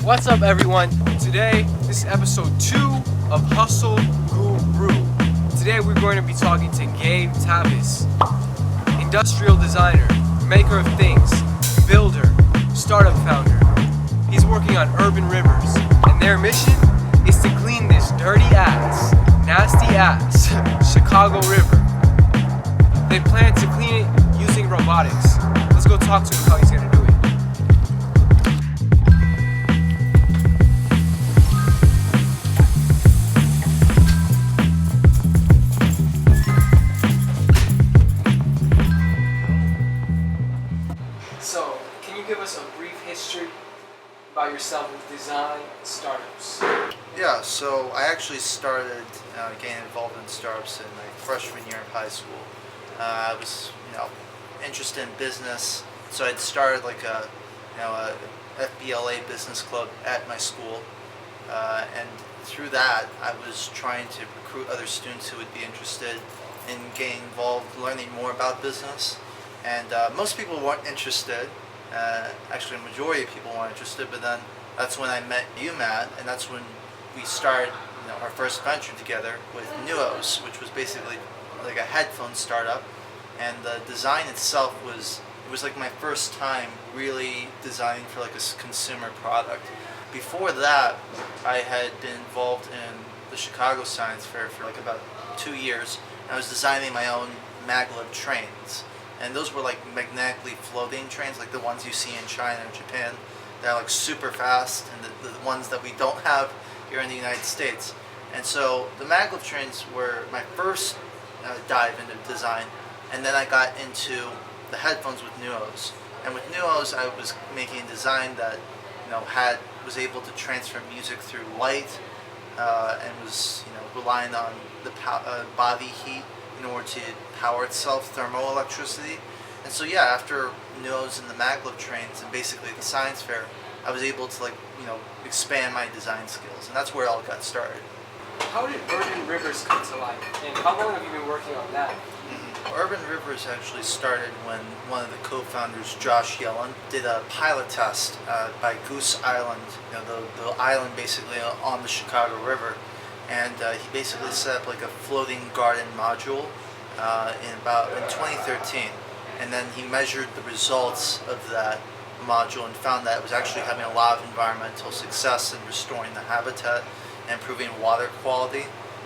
What's up, everyone? Today, this is episode 2 of Hustle Guru. Today, we're going to be talking to Gabe Tavas, industrial designer, maker of things, builder, startup founder. He's working on urban rivers, and their mission is to clean this dirty ass, nasty ass Chicago River. They plan to clean it using robotics. Let's go talk to him how he's going to do it. So, can you give us a brief history about yourself with design and startups? Yeah, so I actually started getting involved in startups in my freshman year of high school. I was, interested in business, so I'd started like a FBLA business club at my school, and through that I was trying to recruit other students who would be interested in getting involved, learning more about business. And most people weren't interested. Actually, a majority of people weren't interested. But then that's when I met you, Matt, and that's when we started our first venture together with Nuos, which was basically like a headphone startup. And the design itself was like my first time really designing for like a consumer product. Before that, I had been involved in the Chicago Science Fair for like about 2 years. And I was designing my own maglev trains. And those were like magnetically floating trains, like the ones you see in China and Japan. They're like super fast, and the ones that we don't have here in the United States. And so the maglev trains were my first dive into design, and then I got into the headphones with Nuos. And with Nuos, I was making a design that was able to transfer music through light, and was relying on the body heat in order to power itself, thermal electricity. And so after Nuos and the maglev trains and basically the science fair, I was able to expand my design skills, and that's where it all got started. How did Urban Rivers come to life, and how long have you been working on that? Urban Rivers actually started when one of the co-founders, Josh Yellen, did a pilot test by Goose Island, the island basically on the Chicago River. And he basically set up like a floating garden module in 2013, and then he measured the results of that module and found that it was actually having a lot of environmental success in restoring the habitat and improving water quality.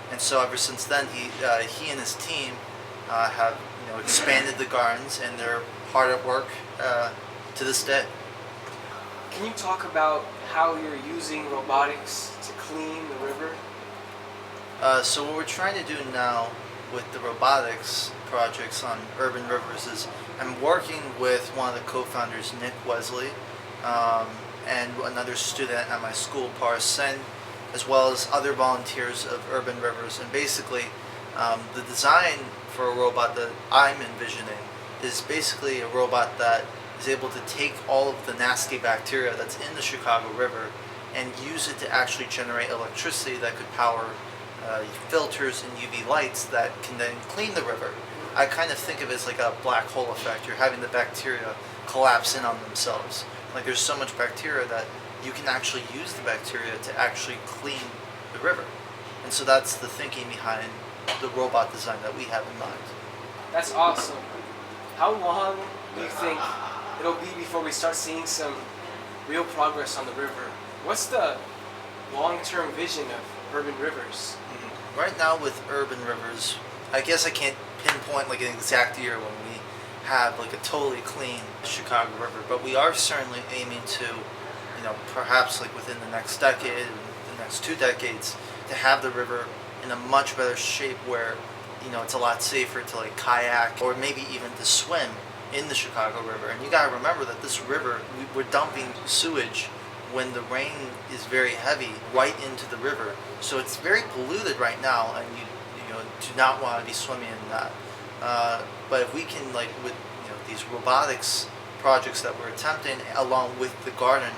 And so ever since then, he and his team have expanded the gardens, and they're hard at work to this day. Can you talk about how you're using robotics to clean the river? So what we're trying to do now with the robotics projects on urban rivers is I'm working with one of the co-founders, Nick Wesley, and another student at my school, Paris Sen, as well as other volunteers of urban rivers. And basically, the design for a robot that I'm envisioning is basically a robot that is able to take all of the nasty bacteria that's in the Chicago River and use it to actually generate electricity that could power filters and UV lights that can then clean the river. I kind of think of it as like a black hole effect. You're having the bacteria collapse in on themselves. Like there's so much bacteria that you can actually use the bacteria to actually clean the river. And so that's the thinking behind the robot design that we have in mind. That's awesome. How long do you think it'll be before we start seeing some real progress on the river? What's the long-term vision of urban rivers? Right now with urban rivers, I guess I can't pinpoint like an exact year when we have like a totally clean Chicago River, but we are certainly aiming to, perhaps like within the next decade, the next 2 decades, to have the river in a much better shape where, it's a lot safer to like kayak or maybe even to swim in the Chicago River. And you gotta remember that this river, we're dumping sewage when the rain is very heavy right into the river. So it's very polluted right now, and you do not want to be swimming in that. But if we can, like with these robotics projects that we're attempting, along with the garden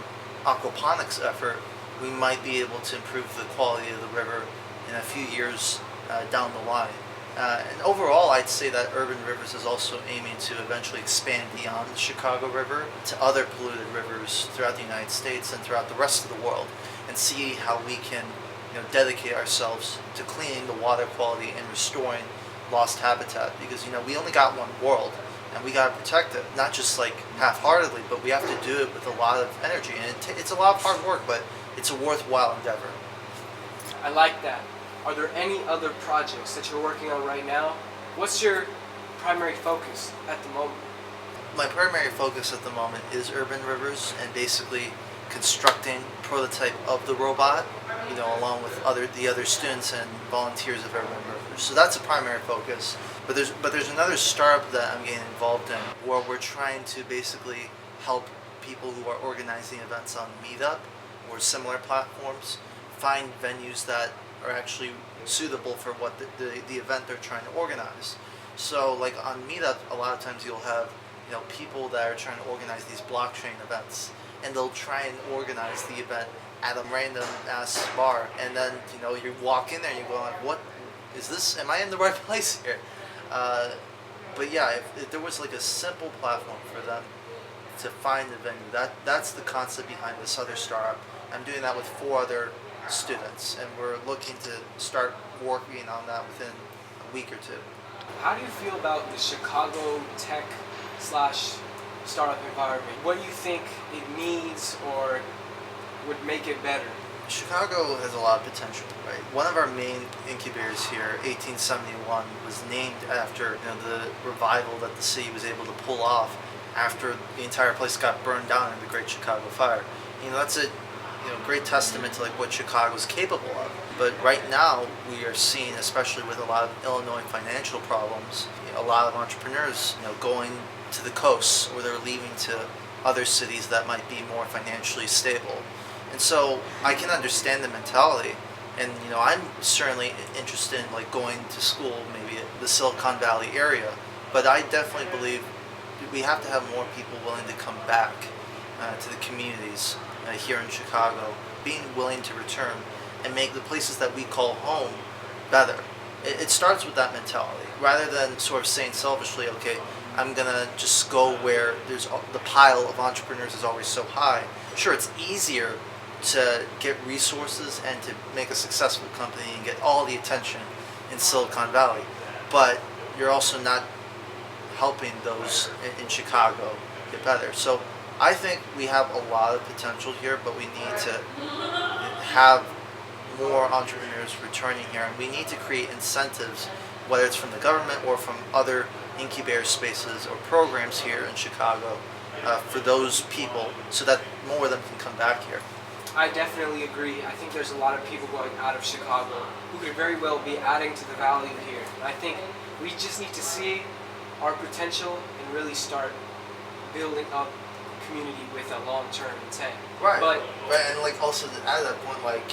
aquaponics effort, we might be able to improve the quality of the river in a few years down the line. And overall, I'd say that Urban Rivers is also aiming to eventually expand beyond the Chicago River to other polluted rivers throughout the United States and throughout the rest of the world, and see how we can, dedicate ourselves to cleaning the water quality and restoring lost habitat. Because we only got one world, and we gotta protect it, not just like half-heartedly, but we have to do it with a lot of energy, and it's a lot of hard work, but it's a worthwhile endeavor. I like that. Are there any other projects that you're working on right now? What's your primary focus at the moment? My primary focus at the moment is Urban Rivers and basically constructing prototype of the robot, along with the other students and volunteers of Urban Rivers. So that's a primary focus. But there's another startup that I'm getting involved in where we're trying to basically help people who are organizing events on Meetup or similar platforms find venues that are actually suitable for what the event they're trying to organize. So like on Meetup, a lot of times you'll have people that are trying to organize these blockchain events, and they'll try and organize the event at a random ass bar, and then you walk in there and you go like, what is this? Am I in the right place here? But yeah, if there was like a simple platform for them to find the venue, that's the concept behind this other startup. I'm doing that with 4 other students, and we're looking to start working on that within a week or 2. How do you feel about the Chicago tech / startup environment? What do you think it needs or would make it better? Chicago has a lot of potential, right? One of our main incubators here, 1871, was named after the revival that the city was able to pull off after the entire place got burned down in the Great Chicago Fire. That's a great testament to like what Chicago is capable of. But right now, we are seeing, especially with a lot of Illinois financial problems, a lot of entrepreneurs, going to the coast, or they're leaving to other cities that might be more financially stable. And so I can understand the mentality, and I'm certainly interested in like going to school, maybe at the Silicon Valley area. But I definitely believe we have to have more people willing to come back to the communities here in Chicago, being willing to return and make the places that we call home better. It starts with that mentality, rather than sort of saying selfishly, okay, I'm gonna just go where the pile of entrepreneurs is always so high. Sure, it's easier to get resources and to make a successful company and get all the attention in Silicon Valley, but you're also not helping those in Chicago get better. So I think we have a lot of potential here, but we need to have more entrepreneurs returning here, and we need to create incentives, whether it's from the government or from other incubator spaces or programs here in Chicago, for those people, so that more of them can come back here. I definitely agree. I think there's a lot of people going out of Chicago who could very well be adding to the value here. And I think we just need to see our potential and really start building up a community with a long-term intent. Right. But and like also to add that point, like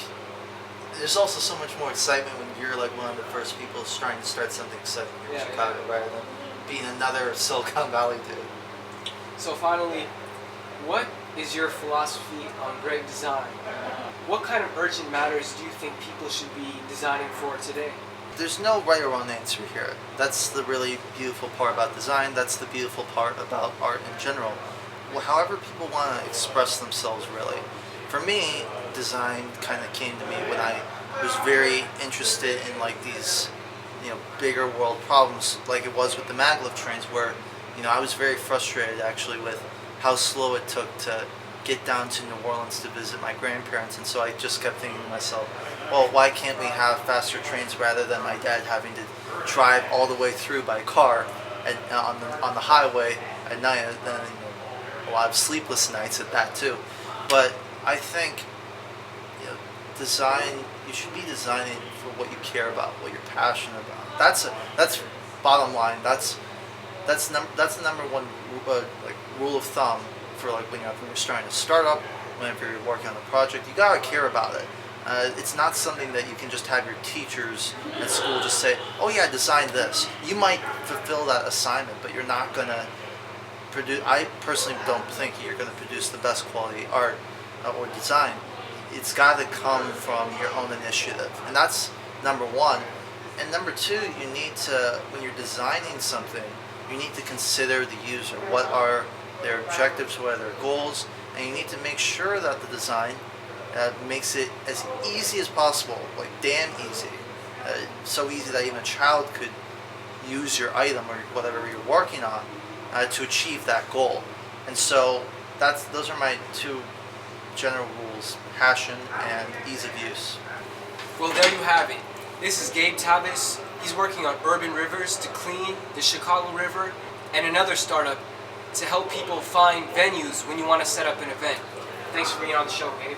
there's also so much more excitement when you're like one of the first people trying to start something exciting here in Chicago, rather than being another Silicon Valley dude. So finally, what is your philosophy on great design? What kind of urgent matters do you think people should be designing for today? There's no right or wrong answer here. That's the really beautiful part about design. That's the beautiful part about art in general. However people want to express themselves, really. For me, design kind of came to me when I was very interested in like these, bigger world problems, like it was with the maglev trains, where, I was very frustrated actually with how slow it took to get down to New Orleans to visit my grandparents. And so I just kept thinking to myself, well, why can't we have faster trains rather than my dad having to drive all the way through by car on the highway at night, and then a lot of sleepless nights at that too. But I think design, you should be designing for what you care about, what you're passionate about. That's bottom line. That's the number one rule of thumb for like when you're starting to start up, whenever you're working on a project. You gotta care about it. It's not something that you can just have your teachers at school just say, oh yeah, design this. You might fulfill that assignment, but you're not gonna produce. I personally don't think you're gonna produce the best quality art or design. It's got to come from your own initiative, and that's number one. And number two, you need to, when you're designing something, you need to consider the user. What are their objectives, what are their goals, and you need to make sure that the design makes it as easy as possible, like damn easy. So easy that even a child could use your item or whatever you're working on to achieve that goal. And so those are my two general rules: passion and ease of use. Well, there you have it. This is Gabe Tavas. He's working on urban rivers to clean the Chicago River, and another startup to help people find venues when you want to set up an event. Thanks for being on the show, Gabe.